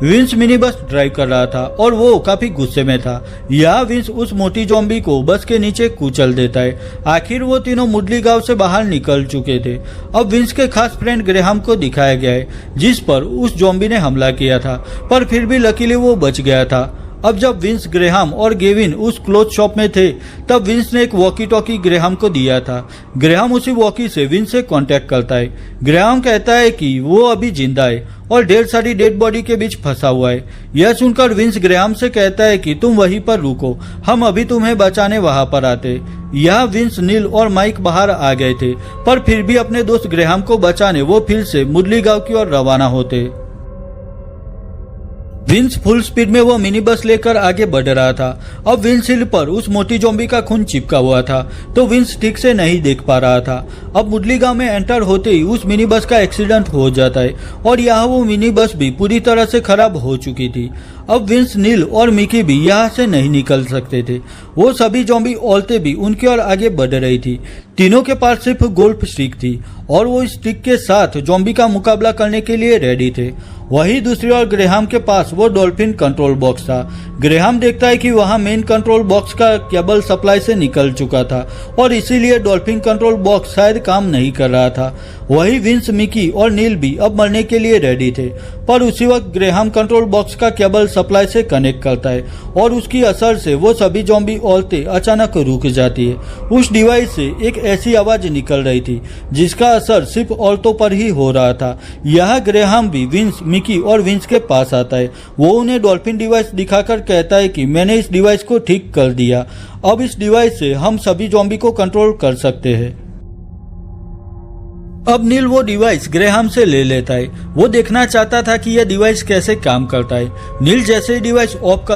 Wins mini bus drive कर रहा था और वो काफी गुस्से में था। यहाँ विंस उस मोटी ज़ॉम्बी को बस के नीचे कुचल देता है। आखिर वो तीनों मुडली गांव से बाहर निकल चुके थे। अब विंस के खास फ्रेंड ग्रेहाम को दिखाया गया है, जिस पर उस ज़ॉम्बी ने हमला किया था, पर फिर भी लकीली वो बच गया था। अब जब विंस, ग्रेहाम और गेविन उस क्लोथ शॉप में थे, तब विंस ने एक वॉकी टॉकी ग्रेहाम को दिया था। ग्रेहाम उसी वॉकी से विंस से कांटेक्ट करता है। ग्रेहाम कहता है कि वो अभी जिंदा है और ढेर सारी डेड बॉडी के बीच फंसा हुआ है। यह सुनकर विंस ग्रेहाम से कहता है कि तुम वहीं पर रुको, हम अभी तुम्हें बचाने वहां पर आते। यह विंस, नील और माइक बाहर आ गए थे, पर फिर भी अपने दोस्त ग्रेहाम को बचाने वो फिर से मुडली गांव की ओर रवाना होते। विंस फुल स्पीड में वो मिनी बस लेकर आगे बढ़ रहा था। अब विंडशील्ड पर उस मोटी ज़ॉम्बी का खून चिपका हुआ था, तो विंस ठीक से नहीं देख पा रहा था। अब मुडली गांव में एंटर होते ही उस मिनी बस का एक्सीडेंट हो जाता है और यहाँ वो मिनी बस भी पूरी तरह से खराब हो चुकी थी। अब विंस, नील और मिकी भी यहाँ से नहीं निकल सकते थे। वो सभी ज़ॉम्बी औरतें भी उनकी ओर आगे बढ़ रही थी। तीनों के पास सिर्फ गोल्फ स्टिक थी और वो स्टिक के साथ ज़ॉम्बी का मुकाबला करने के लिए रेडी थे। वहीं दूसरी ओर ग्रेहाम के पास वो डॉल्फिन कंट्रोल बॉक्स था। ग्रेहाम देखता है कि वहां मेन कंट्रोल बॉक्स का केबल सप्लाई से निकल चुका था और इसीलिए डॉल्फिन कंट्रोल बॉक्स शायद काम नहीं कर रहा था। वहीं विंस, मिकी और नील भी अब मरने के लिए रेडी थे, पर उसी वक्त ग्रेहाम कंट्रोल बॉक्स का केबल सप्लाई से कनेक्ट करता है और उसकी असर से वो सभी ज़ॉम्बी औरतें अचानक रुक जाती है। उस डिवाइस से एक ऐसी आवाज निकल रही थी जिसका असर सिर्फ औरतों पर ही हो रहा था। यह ग्रेहाम भी विंस, मिकी और विंस के पास आता है। वो उन्हें डॉल्फिन डिवाइस दिखाकर कहता है कि मैंने इस डिवाइस को ठीक कर दिया, अब इस डिवाइस से हम सभी ज़ॉम्बी को कंट्रोल कर सकते हैं। अब नील वो डिवाइस ग्रेहाम से ले लेता है। वो देखना चाहता था कि यह डिवाइस कैसे काम करता है। नील जैसे ही डिवाइस ऑफ कर